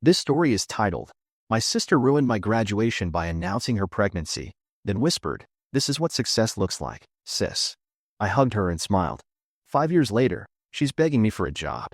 This story is titled, "My Sister Ruined My Graduation by Announcing Her Pregnancy," then whispered, "This is what success looks like, sis." I hugged her and smiled. 5 years later, she's begging me for a job.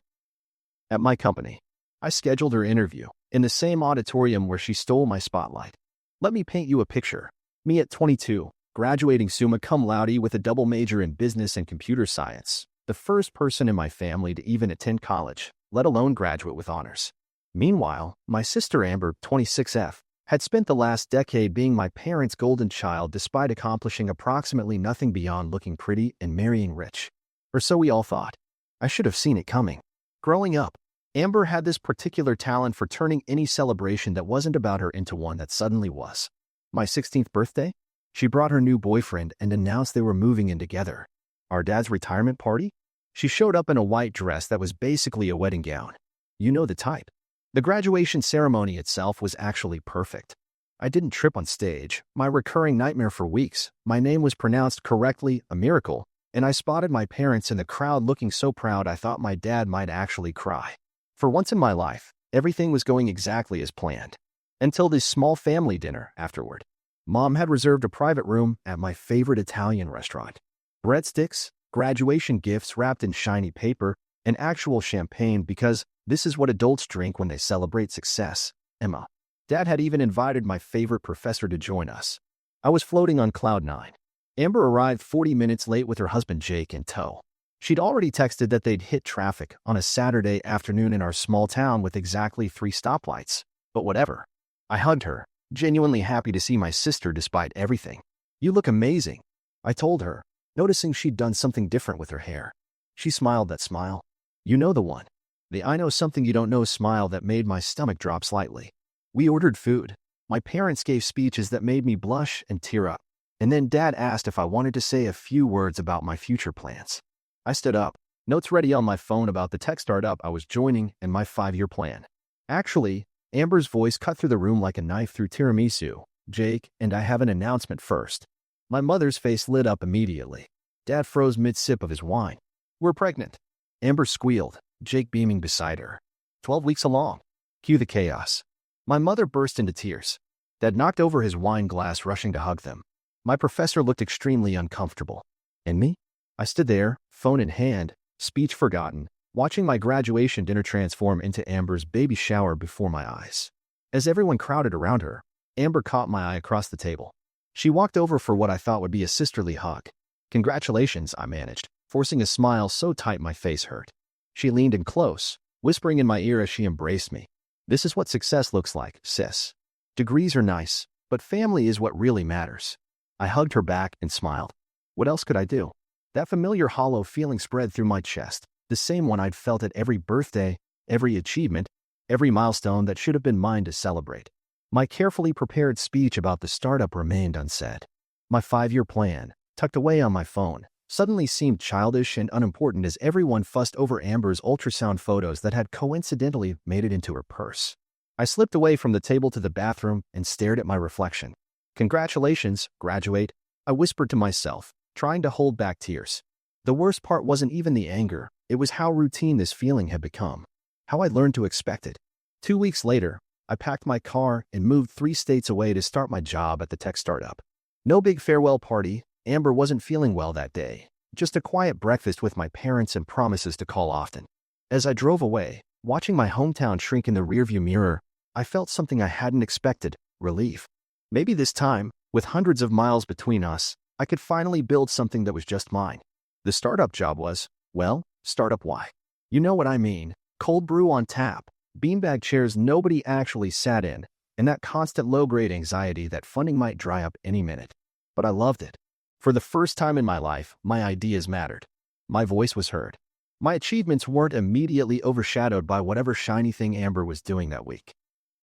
At my company, I scheduled her interview in the same auditorium where she stole my spotlight. Let me paint you a picture. Me at 22, graduating summa cum laude with a double major in business and computer science, the first person in my family to even attend college, let alone graduate with honors. Meanwhile, my sister Amber, 26F, had spent the last decade being my parents' golden child despite accomplishing approximately nothing beyond looking pretty and marrying rich. Or so we all thought. I should have seen it coming. Growing up, Amber had this particular talent for turning any celebration that wasn't about her into one that suddenly was. My 16th birthday? She brought her new boyfriend and announced they were moving in together. Our dad's retirement party? She showed up in a white dress that was basically a wedding gown. You know the type. The graduation ceremony itself was actually perfect. I didn't trip on stage, my recurring nightmare for weeks. My name was pronounced correctly, a miracle, and I spotted my parents in the crowd looking so proud I thought my dad might actually cry. For once in my life, everything was going exactly as planned. Until this small family dinner afterward. Mom had reserved a private room at my favorite Italian restaurant. Breadsticks, graduation gifts wrapped in shiny paper, and actual champagne because this is what adults drink when they celebrate success. Emma. Dad had even invited my favorite professor to join us. I was floating on cloud nine. Amber arrived 40 minutes late with her husband Jake in tow. She'd already texted that they'd hit traffic on a Saturday afternoon in our small town with exactly 3 stoplights. But whatever. I hugged her, genuinely happy to see my sister despite everything. "You look amazing," I told her, noticing she'd done something different with her hair. She smiled that smile. You know the one. The "I know something you don't know" smile that made my stomach drop slightly. We ordered food. My parents gave speeches that made me blush and tear up. And then Dad asked if I wanted to say a few words about my future plans. I stood up, notes ready on my phone about the tech startup I was joining and my 5-year plan. Actually, Amber's voice cut through the room like a knife through tiramisu. "Jake, and I have an announcement first." My mother's face lit up immediately. Dad froze mid-sip of his wine. "We're pregnant." Amber squealed, Jake beaming beside her. 12 weeks along. Cue the chaos. My mother burst into tears. Dad knocked over his wine glass, rushing to hug them. My professor looked extremely uncomfortable. And me? I stood there, phone in hand, speech forgotten, watching my graduation dinner transform into Amber's baby shower before my eyes. As everyone crowded around her, Amber caught my eye across the table. She walked over for what I thought would be a sisterly hug. "Congratulations," I managed, forcing a smile so tight my face hurt. She leaned in close, whispering in my ear as she embraced me. "This is what success looks like, sis. Degrees are nice, but family is what really matters." I hugged her back and smiled. What else could I do? That familiar hollow feeling spread through my chest, the same one I'd felt at every birthday, every achievement, every milestone that should have been mine to celebrate. My carefully prepared speech about the startup remained unsaid. My 5-year plan, tucked away on my phone, suddenly seemed childish and unimportant as everyone fussed over Amber's ultrasound photos that had coincidentally made it into her purse. I slipped away from the table to the bathroom and stared at my reflection. "Congratulations, graduate," I whispered to myself, trying to hold back tears. The worst part wasn't even the anger, it was how routine this feeling had become. How I'd learned to expect it. 2 weeks later, I packed my car and moved 3 states away to start my job at the tech startup. No big farewell party. Amber wasn't feeling well that day. Just a quiet breakfast with my parents and promises to call often. As I drove away, watching my hometown shrink in the rearview mirror, I felt something I hadn't expected: relief. Maybe this time, with hundreds of miles between us, I could finally build something that was just mine. The startup job was, well, startup why? You know what I mean. Cold brew on tap, beanbag chairs nobody actually sat in, and that constant low-grade anxiety that funding might dry up any minute. But I loved it. For the first time in my life, my ideas mattered. My voice was heard. My achievements weren't immediately overshadowed by whatever shiny thing Amber was doing that week.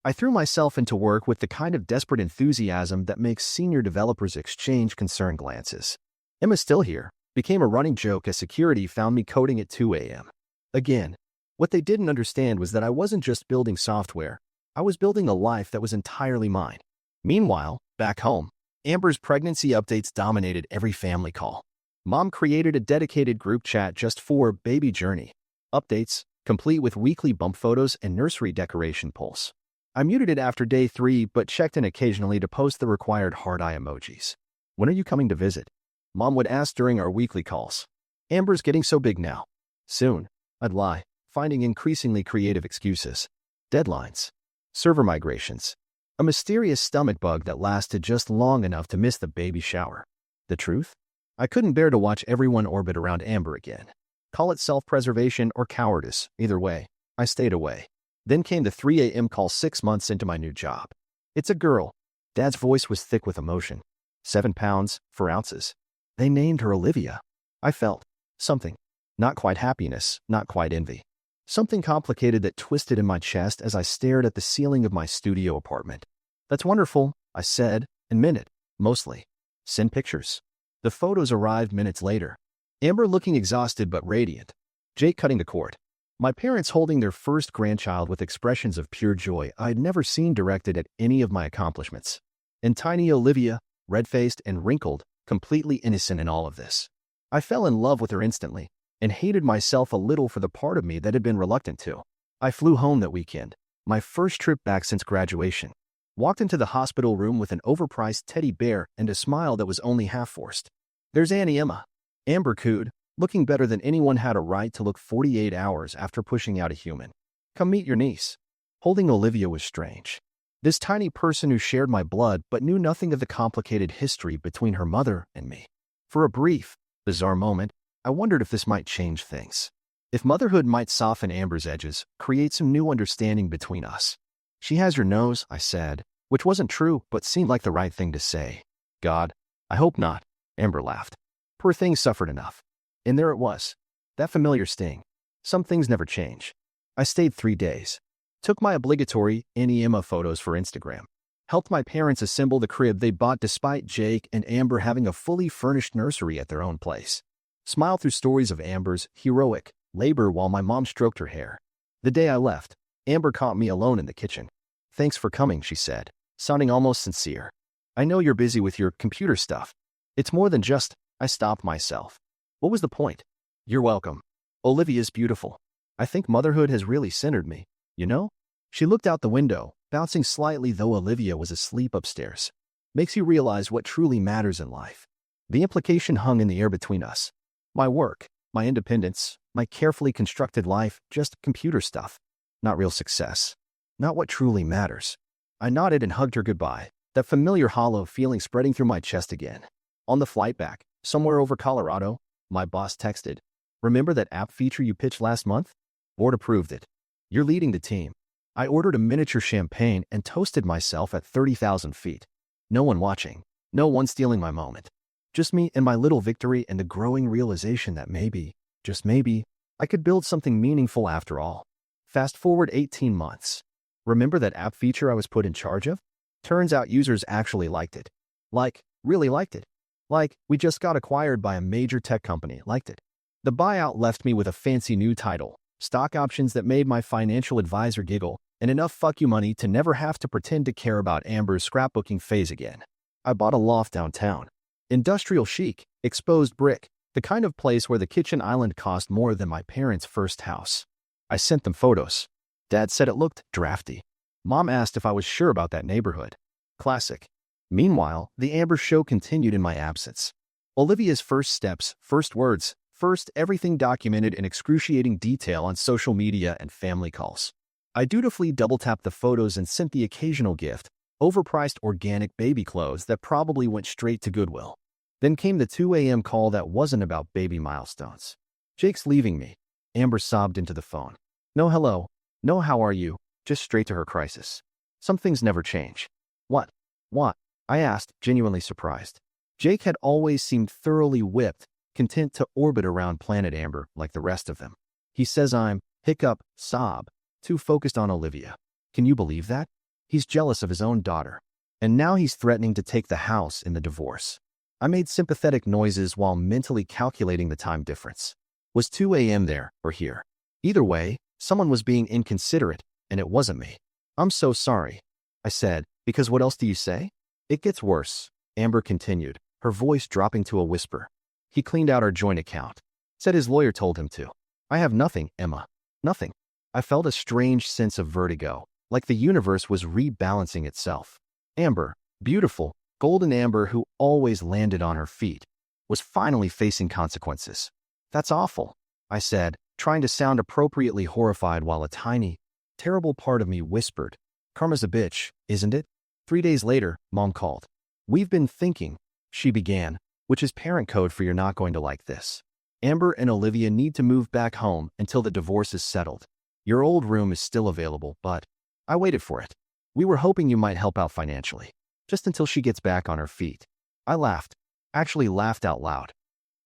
I threw myself into work with the kind of desperate enthusiasm that makes senior developers exchange concerned glances. "Emma's still here," became a running joke as security found me coding at 2 a.m. Again, what they didn't understand was that I wasn't just building software. I was building a life that was entirely mine. Meanwhile, back home, Amber's pregnancy updates dominated every family call. Mom created a dedicated group chat just for baby journey updates, complete with weekly bump photos and nursery decoration polls. I muted it after day 3 but checked in occasionally to post the required heart eye emojis. When are you coming to visit? Mom would ask during our weekly calls. Amber's getting so big now. Soon, I'd lie, finding increasingly creative excuses. Deadlines. Server migrations. A mysterious stomach bug that lasted just long enough to miss the baby shower. The truth? I couldn't bear to watch everyone orbit around Amber again. Call it self-preservation or cowardice, either way, I stayed away. Then came the 3 a.m. call 6 months into my new job. It's a girl. Dad's voice was thick with emotion. 7 pounds, 4 ounces. They named her Olivia. I felt something. Not quite happiness, not quite envy. Something complicated that twisted in my chest as I stared at the ceiling of my studio apartment. That's wonderful, I said, and meant it, mostly. Send pictures. The photos arrived minutes later. Amber looking exhausted but radiant. Jake cutting the cord. My parents holding their first grandchild with expressions of pure joy I'd never seen directed at any of my accomplishments. And tiny Olivia, red-faced and wrinkled, completely innocent in all of this. I fell in love with her instantly, and hated myself a little for the part of me that had been reluctant to. I flew home that weekend, my first trip back since graduation. Walked into the hospital room with an overpriced teddy bear and a smile that was only half-forced. There's Auntie Emma. Amber cooed, looking better than anyone had a right to look 48 hours after pushing out a human. Come meet your niece. Holding Olivia was strange. This tiny person who shared my blood but knew nothing of the complicated history between her mother and me. For a brief, bizarre moment, I wondered if this might change things. If motherhood might soften Amber's edges, create some new understanding between us. She has your nose, I said, which wasn't true but seemed like the right thing to say. God, I hope not, Amber laughed. Poor thing suffered enough. And there it was. That familiar sting. Some things never change. I stayed 3 days. Took my obligatory Auntie Emma photos for Instagram. Helped my parents assemble the crib they bought despite Jake and Amber having a fully furnished nursery at their own place. Smiled through stories of Amber's heroic labor while my mom stroked her hair. The day I left, Amber caught me alone in the kitchen. Thanks for coming, she said, sounding almost sincere. I know you're busy with your computer stuff. It's more than just, I stopped myself. What was the point? You're welcome. Olivia's beautiful. I think motherhood has really centered me, you know? She looked out the window, bouncing slightly though Olivia was asleep upstairs. Makes you realize what truly matters in life. The implication hung in the air between us. My work, my independence, my carefully constructed life, just computer stuff. Not real success. Not what truly matters. I nodded and hugged her goodbye, that familiar hollow feeling spreading through my chest again. On the flight back, somewhere over Colorado, my boss texted, "Remember that app feature you pitched last month? Board approved it. You're leading the team." I ordered a miniature champagne and toasted myself at 30,000 feet. No one watching. No one stealing my moment. Just me and my little victory and the growing realization that maybe, just maybe, I could build something meaningful after all. Fast forward 18 months. Remember that app feature I was put in charge of? Turns out users actually liked it. Like, really liked it. Like, we just got acquired by a major tech company, liked it. The buyout left me with a fancy new title, stock options that made my financial advisor giggle, and enough fuck you money to never have to pretend to care about Amber's scrapbooking phase again. I bought a loft downtown. Industrial chic, exposed brick, the kind of place where the kitchen island cost more than my parents' first house. I sent them photos. Dad said it looked drafty. Mom asked if I was sure about that neighborhood. Classic. Meanwhile, the Amber show continued in my absence. Olivia's first steps, first words, first everything documented in excruciating detail on social media and family calls. I dutifully double-tapped the photos and sent the occasional gift, overpriced organic baby clothes that probably went straight to Goodwill. Then came the 2 a.m. call that wasn't about baby milestones. Jake's leaving me. Amber sobbed into the phone. No hello, no how are you, just straight to her crisis. Some things never change. What? What? I asked, genuinely surprised. Jake had always seemed thoroughly whipped, content to orbit around Planet Amber like the rest of them. He says I'm, hiccup, sob, too focused on Olivia. Can you believe that? He's jealous of his own daughter. And now he's threatening to take the house in the divorce. I made sympathetic noises while mentally calculating the time difference. Was 2 a.m. there or here? Either way, someone was being inconsiderate, and it wasn't me. I'm so sorry, I said, because what else do you say? It gets worse, Amber continued, her voice dropping to a whisper. He cleaned out our joint account. Said his lawyer told him to. I have nothing, Emma. Nothing. I felt a strange sense of vertigo, like the universe was rebalancing itself. Amber, beautiful, golden Amber who always landed on her feet, was finally facing consequences. That's awful, I said, trying to sound appropriately horrified while a tiny, terrible part of me whispered, "Karma's a bitch, isn't it?" 3 days later, Mom called. "We've been thinking," she began, which is parent code for "you're not going to like this. Amber and Olivia need to move back home until the divorce is settled. Your old room is still available, but I waited for it. We were hoping you might help out financially, just until she gets back on her feet." I laughed, actually laughed out loud.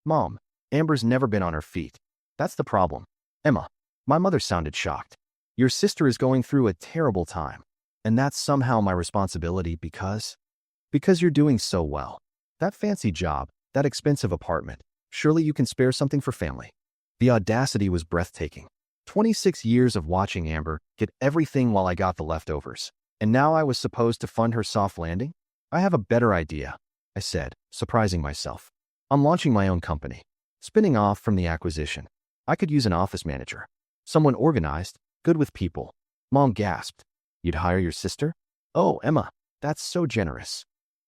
"Mom, Amber's never been on her feet. That's the problem." "Emma," my mother sounded shocked. "Your sister is going through a terrible time, and that's somehow my responsibility because you're doing so well. That fancy job, that expensive apartment, surely you can spare something for family." The audacity was breathtaking. 26 years of watching Amber get everything while I got the leftovers, and now I was supposed to fund her soft landing? "I have a better idea," I said, surprising myself. "I'm launching my own company, spinning off from the acquisition. I could use an office manager, someone organized, good with people." Mom gasped. "You'd hire your sister?" "Oh, Emma, that's so generous."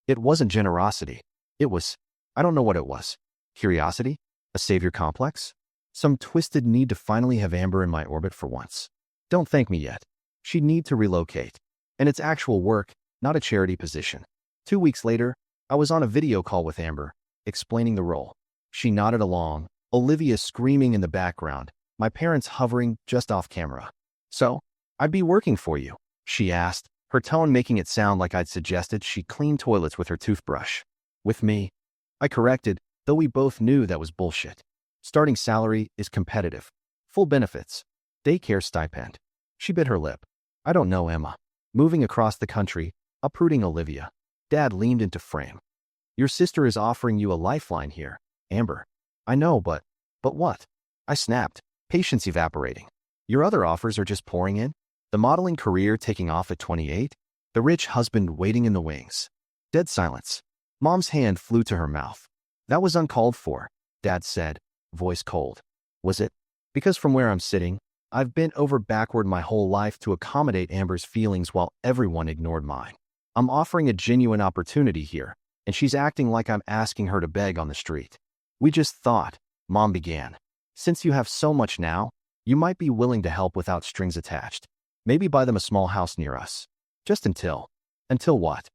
It wasn't generosity. It was, I don't know what it was. Curiosity? A savior complex? Some twisted need to finally have Amber in my orbit for once. Don't thank me yet. She'd need to relocate. And it's actual work, not a charity position. 2 weeks later, I was on a video call with Amber, explaining the role. She nodded along, Olivia screaming in the background, my parents hovering just off camera. "So, I'd be working for you?" she asked, her tone making it sound like I'd suggested she clean toilets with her toothbrush. "With me?" I corrected, though we both knew that was bullshit. "Starting salary is competitive. Full benefits. Daycare stipend." She bit her lip. "I don't know, Emma." Moving across the country, uprooting Olivia. Dad leaned into frame. "Your sister is offering you a lifeline here, Amber." "I know, but what?" I snapped, patience evaporating. "Your other offers are just pouring in? The modeling career taking off at 28? The rich husband waiting in the wings?" Dead silence. Mom's hand flew to her mouth. "That was uncalled for," Dad said, voice cold. "Was it? Because from where I'm sitting, I've bent over backward my whole life to accommodate Amber's feelings while everyone ignored mine. I'm offering a genuine opportunity here, and she's acting like I'm asking her to beg on the street." "We just thought," Mom began, "since you have so much now, you might be willing to help without strings attached. Maybe buy them a small house near us. Just until." "Until what?"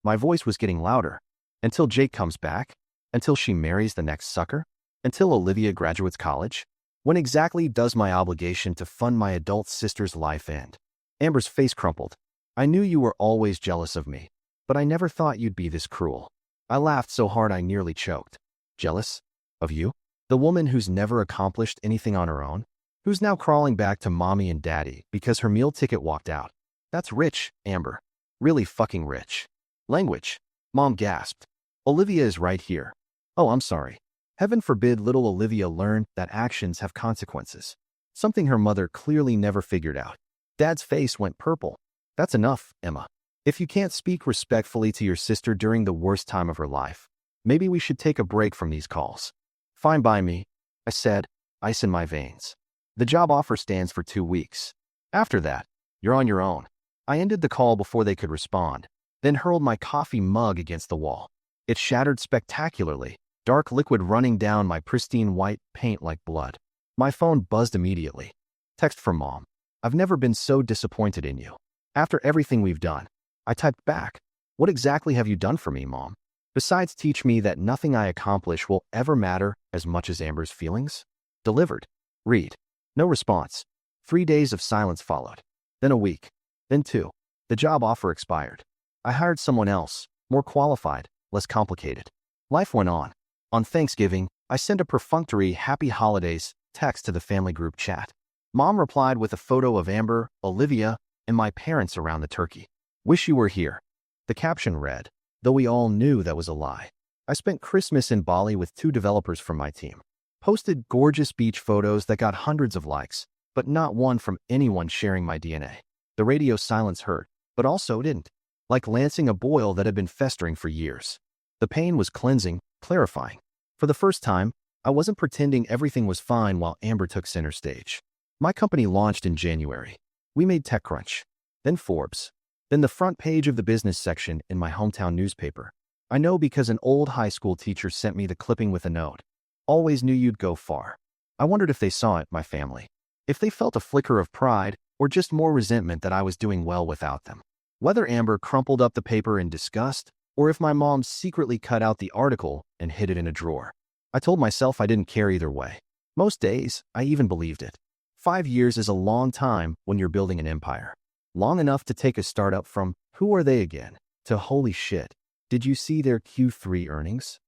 My voice was getting louder. "Until Jake comes back? Until she marries the next sucker? Until Olivia graduates college? When exactly does my obligation to fund my adult sister's life end?" Amber's face crumpled. "I knew you were always jealous of me, but I never thought you'd be this cruel." I laughed so hard I nearly choked. "Jealous? Of you? The woman who's never accomplished anything on her own? Who's now crawling back to mommy and daddy because her meal ticket walked out? That's rich, Amber. Really fucking rich." "Language," Mom gasped. "Olivia is right here." "Oh, I'm sorry." Heaven forbid little Olivia learned that actions have consequences. Something her mother clearly never figured out. Dad's face went purple. "That's enough, Emma. If you can't speak respectfully to your sister during the worst time of her life, maybe we should take a break from these calls." "Fine by me," I said, ice in my veins. "The job offer stands for 2 weeks. After that, you're on your own." I ended the call before they could respond, then hurled my coffee mug against the wall. It shattered spectacularly, dark liquid running down my pristine white paint like blood. My phone buzzed immediately. Text from Mom. "I've never been so disappointed in you. After everything we've done." I typed back. "What exactly have you done for me, Mom? Besides teach me that nothing I accomplish will ever matter as much as Amber's feelings?" Delivered. Read. No response. 3 days of silence followed. Then a week. Then 2. The job offer expired. I hired someone else, more qualified, less complicated. Life went on. On Thanksgiving, I sent a perfunctory "Happy Holidays" text to the family group chat. Mom replied with a photo of Amber, Olivia, and my parents around the turkey. "Wish you were here." The caption read, though we all knew that was a lie. "I spent Christmas in Bali with 2 developers from my team. Posted gorgeous beach photos that got hundreds of likes, but not one from anyone sharing my DNA." The radio silence hurt, but also didn't. Like lancing a boil that had been festering for years. The pain was cleansing, clarifying. For the first time, I wasn't pretending everything was fine while Amber took center stage. My company launched in January. We made TechCrunch, then Forbes, then the front page of the business section in my hometown newspaper. I know because an old high school teacher sent me the clipping with a note. Always knew you'd go far. I wondered if they saw it, my family. If they felt a flicker of pride or just more resentment that I was doing well without them. Whether Amber crumpled up the paper in disgust or if my mom secretly cut out the article and hid it in a drawer. I told myself I didn't care either way. Most days, I even believed it. 5 years is a long time when you're building an empire. Long enough to take a startup from, who are they again, to holy shit, did you see their Q3 earnings?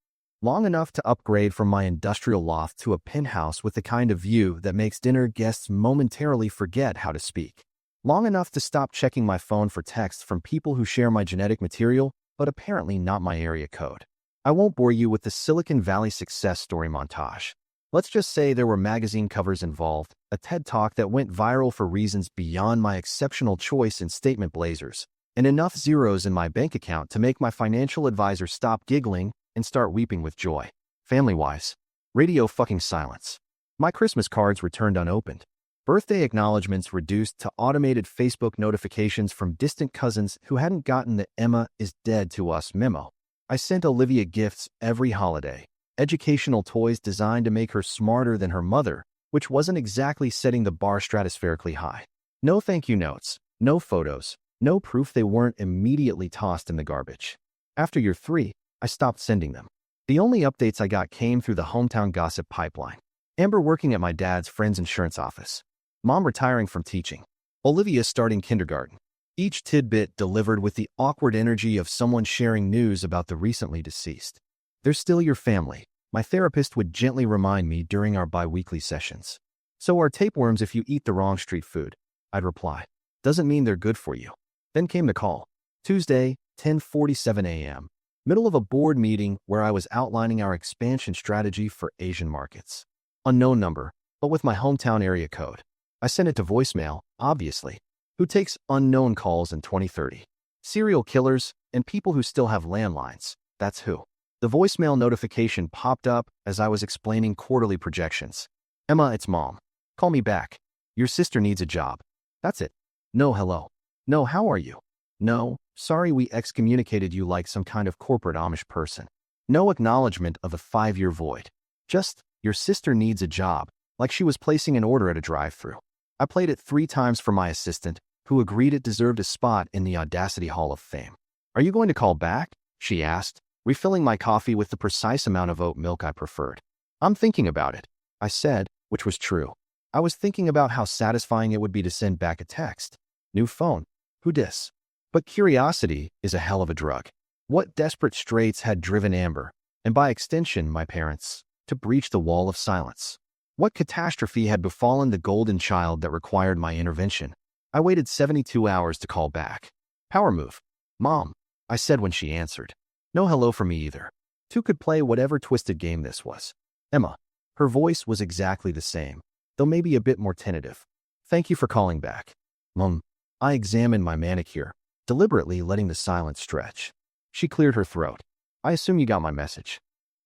Long enough to upgrade from my industrial loft to a penthouse with the kind of view that makes dinner guests momentarily forget how to speak. Long enough to stop checking my phone for texts from people who share my genetic material, but apparently not my area code. I won't bore you with the Silicon Valley success story montage. Let's just say there were magazine covers involved, a TED Talk that went viral for reasons beyond my exceptional choice in statement blazers, and enough zeros in my bank account to make my financial advisor stop giggling and start weeping with joy. Family-wise, radio fucking silence. My Christmas cards returned unopened. Birthday acknowledgments reduced to automated Facebook notifications from distant cousins who hadn't gotten the "Emma is dead to us" memo. I sent Olivia gifts every holiday. Educational toys designed to make her smarter than her mother, which wasn't exactly setting the bar stratospherically high. No thank you notes, no photos, no proof they weren't immediately tossed in the garbage. After year 3, I stopped sending them. The only updates I got came through the hometown gossip pipeline. Amber working at my dad's friend's insurance office. Mom retiring from teaching. Olivia starting kindergarten. Each tidbit delivered with the awkward energy of someone sharing news about the recently deceased. They're still your family, my therapist would gently remind me during our bi-weekly sessions. So are tapeworms if you eat the wrong street food, I'd reply. Doesn't mean they're good for you. Then came the call. Tuesday, 10:47 a.m. Middle of a board meeting where I was outlining our expansion strategy for Asian markets. Unknown number, but with my hometown area code. I sent it to voicemail, obviously. Who takes unknown calls in 2030? Serial killers and people who still have landlines. That's who. The voicemail notification popped up as I was explaining quarterly projections. Emma, it's Mom. Call me back. Your sister needs a job. That's it. No hello. No, how are you? No, sorry we excommunicated you like some kind of corporate Amish person. No acknowledgement of a 5-year void. Just, your sister needs a job, like she was placing an order at a drive-thru. I played it 3 times for my assistant, who agreed it deserved a spot in the Audacity Hall of Fame. Are you going to call back? She asked, refilling my coffee with the precise amount of oat milk I preferred. I'm thinking about it, I said, which was true. I was thinking about how satisfying it would be to send back a text. New phone. Who dis? But curiosity is a hell of a drug. What desperate straits had driven Amber, and by extension my parents, to breach the wall of silence? What catastrophe had befallen the golden child that required my intervention? I waited 72 hours to call back. Power move. Mom, I said when she answered. No hello from me either. 2 could play whatever twisted game this was. Emma. Her voice was exactly the same, though maybe a bit more tentative. Thank you for calling back. Mom. I examined my manicure, deliberately letting the silence stretch. She cleared her throat. I assume you got my message.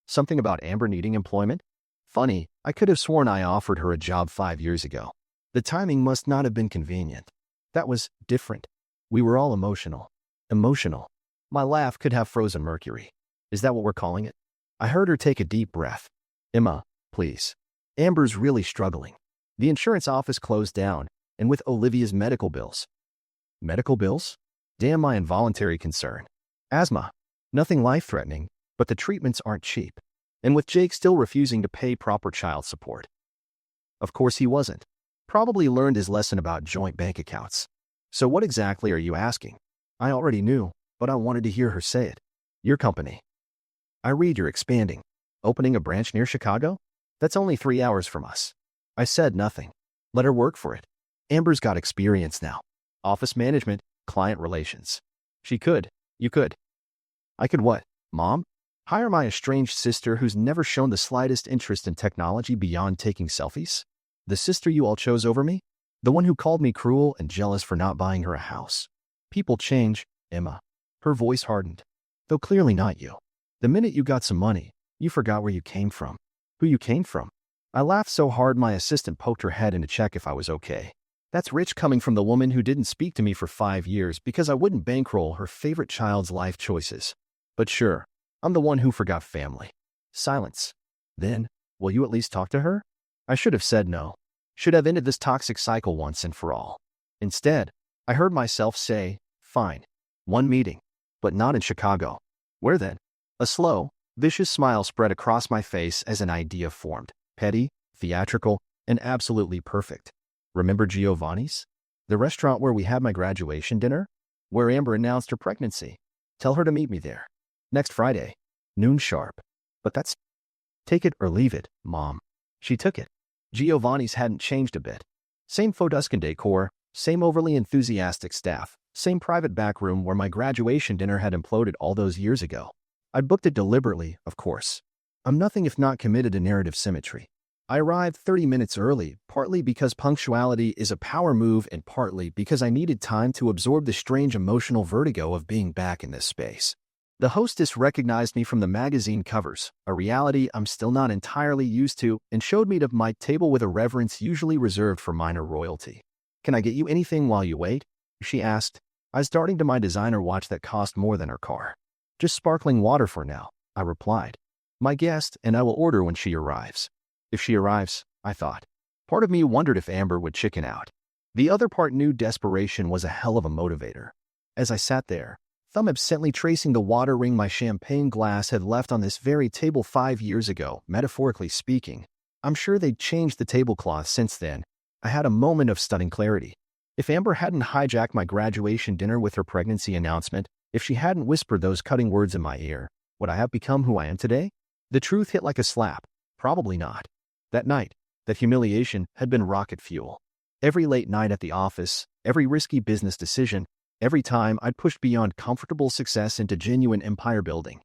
Something about Amber needing employment? Funny, I could have sworn I offered her a job 5 years ago. The timing must not have been convenient. That was different. We were all emotional. Emotional. My laugh could have frozen mercury. Is that what we're calling it? I heard her take a deep breath. Emma, please. Amber's really struggling. The insurance office closed down, and with Olivia's medical bills. Medical bills? Damn my involuntary concern. Asthma. Nothing life-threatening, but the treatments aren't cheap. And with Jake still refusing to pay proper child support. Of course he wasn't. Probably learned his lesson about joint bank accounts. So what exactly are you asking? I already knew, but I wanted to hear her say it. Your company. I read you're expanding. Opening a branch near Chicago? That's only 3 hours from us. I said nothing. Let her work for it. Amber's got experience now. Office management, client relations. She could. You could. I could what, Mom? Hire my estranged sister who's never shown the slightest interest in technology beyond taking selfies? The sister you all chose over me? The one who called me cruel and jealous for not buying her a house. People change, Emma. Her voice hardened. Though clearly not you. The minute you got some money, you forgot where you came from. Who you came from. I laughed so hard my assistant poked her head in to check if I was okay. That's rich coming from the woman who didn't speak to me for 5 years because I wouldn't bankroll her favorite child's life choices. But sure, I'm the one who forgot family. Silence. Then, will you at least talk to her? I should have said no. Should have ended this toxic cycle once and for all. Instead, I heard myself say, fine. One meeting. But not in Chicago. Where then? A slow, vicious smile spread across my face as an idea formed. Petty, theatrical, and absolutely perfect. Remember Giovanni's? The restaurant where we had my graduation dinner? Where Amber announced her pregnancy. Tell her to meet me there. Next Friday. Noon sharp. But that's... Take it or leave it, Mom. She took it. Giovanni's hadn't changed a bit. Same faux Tuscan decor, same overly enthusiastic staff, same private back room where my graduation dinner had imploded all those years ago. I booked it deliberately, of course. I'm nothing if not committed to narrative symmetry. I arrived 30 minutes early, partly because punctuality is a power move and partly because I needed time to absorb the strange emotional vertigo of being back in this space. The hostess recognized me from the magazine covers, a reality I'm still not entirely used to, and showed me to my table with a reverence usually reserved for minor royalty. Can I get you anything while you wait? She asked. I was darting to my designer watch that cost more than her car. Just sparkling water for now, I replied. My guest, and I will order when she arrives. If she arrives, I thought. Part of me wondered if Amber would chicken out. The other part knew desperation was a hell of a motivator. As I sat there, thumb absently tracing the water ring my champagne glass had left on this very table 5 years ago, metaphorically speaking. I'm sure they'd changed the tablecloth since then. I had a moment of stunning clarity. If Amber hadn't hijacked my graduation dinner with her pregnancy announcement, if she hadn't whispered those cutting words in my ear, would I have become who I am today? The truth hit like a slap. Probably not. That night, that humiliation had been rocket fuel. Every late night at the office, every risky business decision, every time I'd pushed beyond comfortable success into genuine empire building.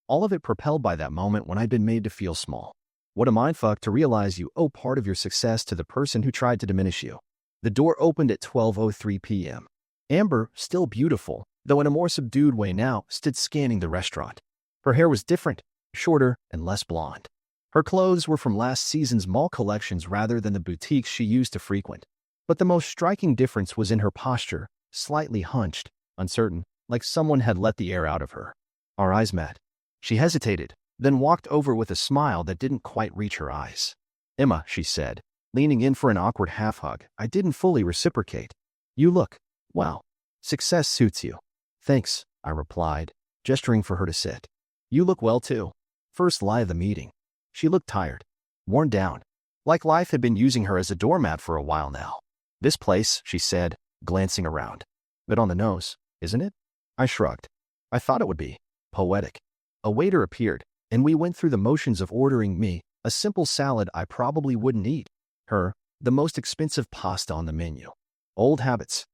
All of it propelled by that moment when I'd been made to feel small. What a mindfuck to realize you owe part of your success to the person who tried to diminish you. The door opened at 12:03 p.m. Amber, still beautiful, though in a more subdued way now, stood scanning the restaurant. Her hair was different, shorter and less blonde. Her clothes were from last season's mall collections rather than the boutiques she used to frequent. But the most striking difference was in her posture, slightly hunched, uncertain, like someone had let the air out of her. Our eyes met. She hesitated, then walked over with a smile that didn't quite reach her eyes. Emma, she said, leaning in for an awkward half-hug. I didn't fully reciprocate. You look, well, success suits you. Thanks, I replied, gesturing for her to sit. You look well too. First lie of the meeting. She looked tired, worn down, like life had been using her as a doormat for a while now. This place, she said, glancing around. Bit on the nose, isn't it? I shrugged. I thought it would be. Poetic. A waiter appeared, and we went through the motions of ordering me a simple salad I probably wouldn't eat, her the most expensive pasta on the menu. Old habits.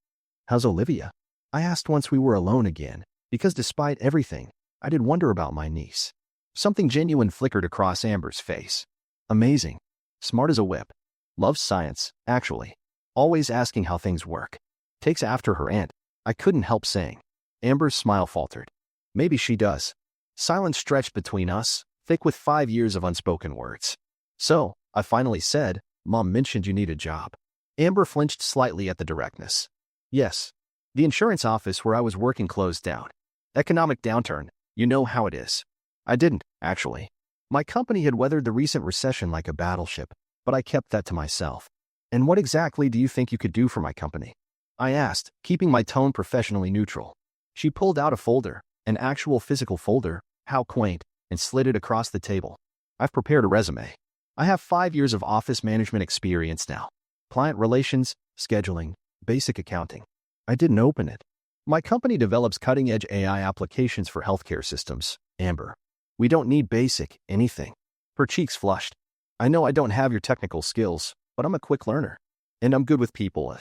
How's Olivia? I asked once we were alone again, because despite everything, I did wonder about my niece. Something genuine flickered across Amber's face. Amazing. Smart as a whip. Loves science, actually. Always asking how things work. Takes after her aunt. I couldn't help saying. Amber's smile faltered. Maybe she does. Silence stretched between us, thick with 5 years of unspoken words. So, I finally said, Mom mentioned you need a job. Amber flinched slightly at the directness. Yes. The insurance office where I was working closed down. Economic downturn. You know how it is. I didn't, actually. My company had weathered the recent recession like a battleship, but I kept that to myself. And what exactly do you think you could do for my company? I asked, keeping my tone professionally neutral. She pulled out a folder, an actual physical folder, how quaint, and slid it across the table. I've prepared a resume. I have 5 years of office management experience now. Client relations, scheduling, basic accounting. I didn't open it. My company develops cutting-edge AI applications for healthcare systems, Amber. We don't need basic anything. Her cheeks flushed. I know I don't have your technical skills, but I'm a quick learner. And I'm good with people.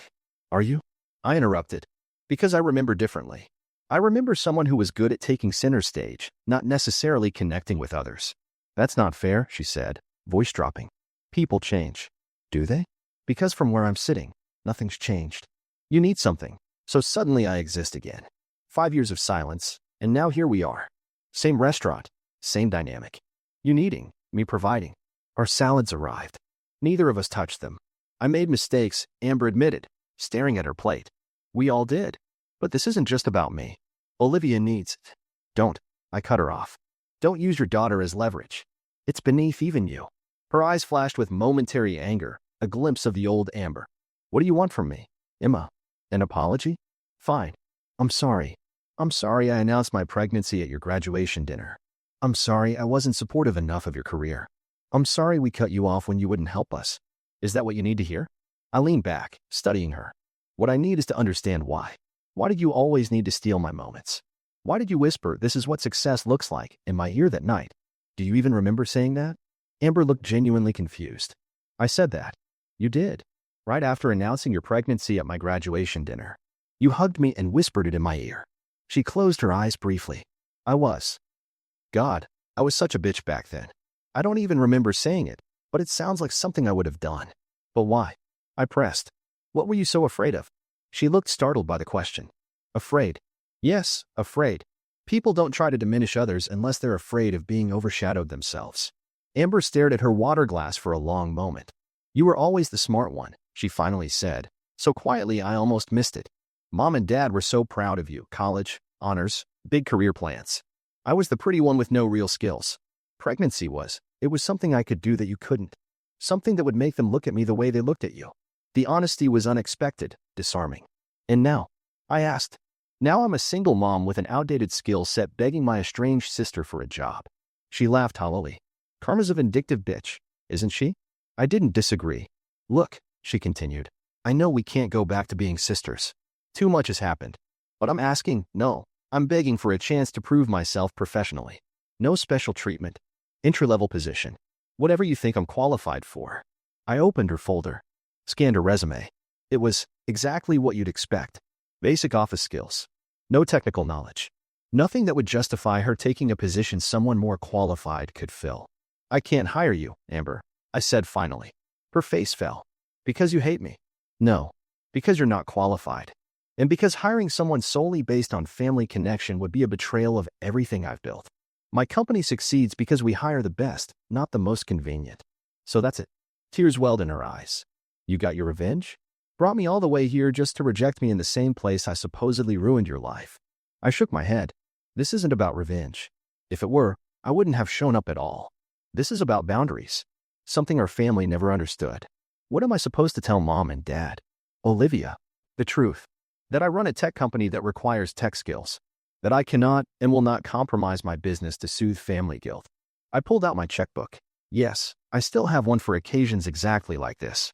Are you? I interrupted. Because I remember differently. I remember someone who was good at taking center stage, not necessarily connecting with others. That's not fair, she said, voice dropping. People change. Do they? Because from where I'm sitting, nothing's changed. You need something. So suddenly I exist again. 5 years of silence, and now here we are. Same restaurant, same dynamic. You needing, me providing. Our salads arrived. Neither of us touched them. I made mistakes, Amber admitted, staring at her plate. We all did. But this isn't just about me. Olivia needs it. Don't. I cut her off. Don't use your daughter as leverage. It's beneath even you. Her eyes flashed with momentary anger, a glimpse of the old Amber. What do you want from me, Emma? An apology? Fine. I'm sorry. I'm sorry I announced my pregnancy at your graduation dinner. I'm sorry I wasn't supportive enough of your career. I'm sorry we cut you off when you wouldn't help us. Is that what you need to hear? I leaned back, studying her. What I need is to understand why. Why did you always need to steal my moments? Why did you whisper, "This is what success looks like," in my ear that night? Do you even remember saying that? Amber looked genuinely confused. I said that. You did. Right after announcing your pregnancy at my graduation dinner. You hugged me and whispered it in my ear. She closed her eyes briefly. God, I was such a bitch back then. I don't even remember saying it, but it sounds like something I would have done. But why? I pressed. What were you so afraid of? She looked startled by the question. Afraid? Yes, afraid. People don't try to diminish others unless they're afraid of being overshadowed themselves. Amber stared at her water glass for a long moment. You were always the smart one, she finally said, so quietly I almost missed it. Mom and Dad were so proud of you. College, honors, big career plans. I was the pretty one with no real skills. Pregnancy was. It was something I could do that you couldn't. Something that would make them look at me the way they looked at you. The honesty was unexpected, disarming. And now? I asked. Now I'm a single mom with an outdated skill set begging my estranged sister for a job. She laughed hollowly. Karma's a vindictive bitch, isn't she? I didn't disagree. Look, she continued. I know we can't go back to being sisters. Too much has happened. But I'm asking, no, I'm begging for a chance to prove myself professionally. No special treatment. Entry-level position. Whatever you think I'm qualified for. I opened her folder. Scanned her resume. It was exactly what you'd expect. Basic office skills. No technical knowledge. Nothing that would justify her taking a position someone more qualified could fill. I can't hire you, Amber, I said finally. Her face fell. Because you hate me? No. Because you're not qualified. And because hiring someone solely based on family connection would be a betrayal of everything I've built. My company succeeds because we hire the best, not the most convenient. So that's it. Tears welled in her eyes. You got your revenge? Brought me all the way here just to reject me in the same place I supposedly ruined your life. I shook my head. This isn't about revenge. If it were, I wouldn't have shown up at all. This is about boundaries. Something our family never understood. What am I supposed to tell Mom and Dad? Olivia. The truth. That I run a tech company that requires tech skills. That I cannot and will not compromise my business to soothe family guilt. I pulled out my checkbook. Yes, I still have one for occasions exactly like this.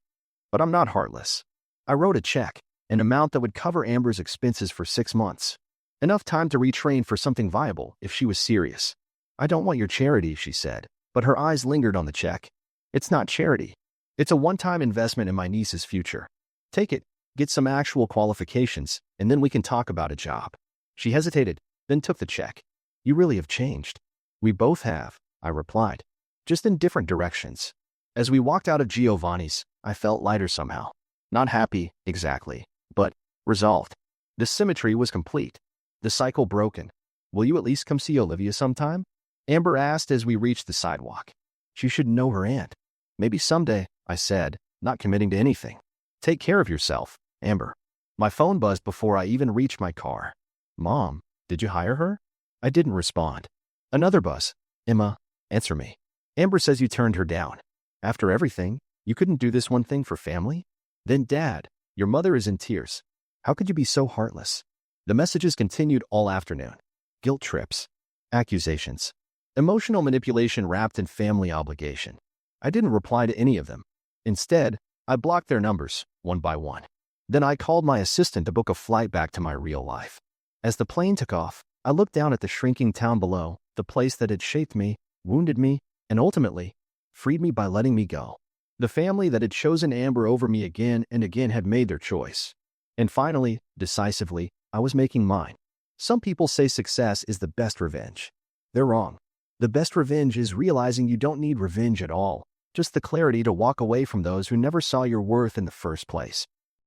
But I'm not heartless. I wrote a check, an amount that would cover Amber's expenses for 6 months. Enough time to retrain for something viable if she was serious. I don't want your charity, she said, but her eyes lingered on the check. It's not charity. It's a one-time investment in my niece's future. Take it, get some actual qualifications, and then we can talk about a job. She hesitated, then took the check. You really have changed. We both have, I replied, just in different directions. As we walked out of Giovanni's, I felt lighter somehow. Not happy, exactly, but resolved. The symmetry was complete. The cycle broken. Will you at least come see Olivia sometime? Amber asked as we reached the sidewalk. She should know her aunt. Maybe someday, I said, not committing to anything. Take care of yourself, Amber. My phone buzzed before I even reached my car. Mom, did you hire her? I didn't respond. Another buzz. Emma, answer me. Amber says you turned her down. After everything, you couldn't do this one thing for family? Then Dad, your mother is in tears. How could you be so heartless? The messages continued all afternoon. Guilt trips. Accusations. Emotional manipulation wrapped in family obligation. I didn't reply to any of them. Instead, I blocked their numbers, one by one. Then I called my assistant to book a flight back to my real life. As the plane took off, I looked down at the shrinking town below, the place that had shaped me, wounded me, and ultimately, freed me by letting me go. The family that had chosen Amber over me again and again had made their choice. And finally, decisively, I was making mine. Some people say success is the best revenge. They're wrong. The best revenge is realizing you don't need revenge at all, just the clarity to walk away from those who never saw your worth in the first place.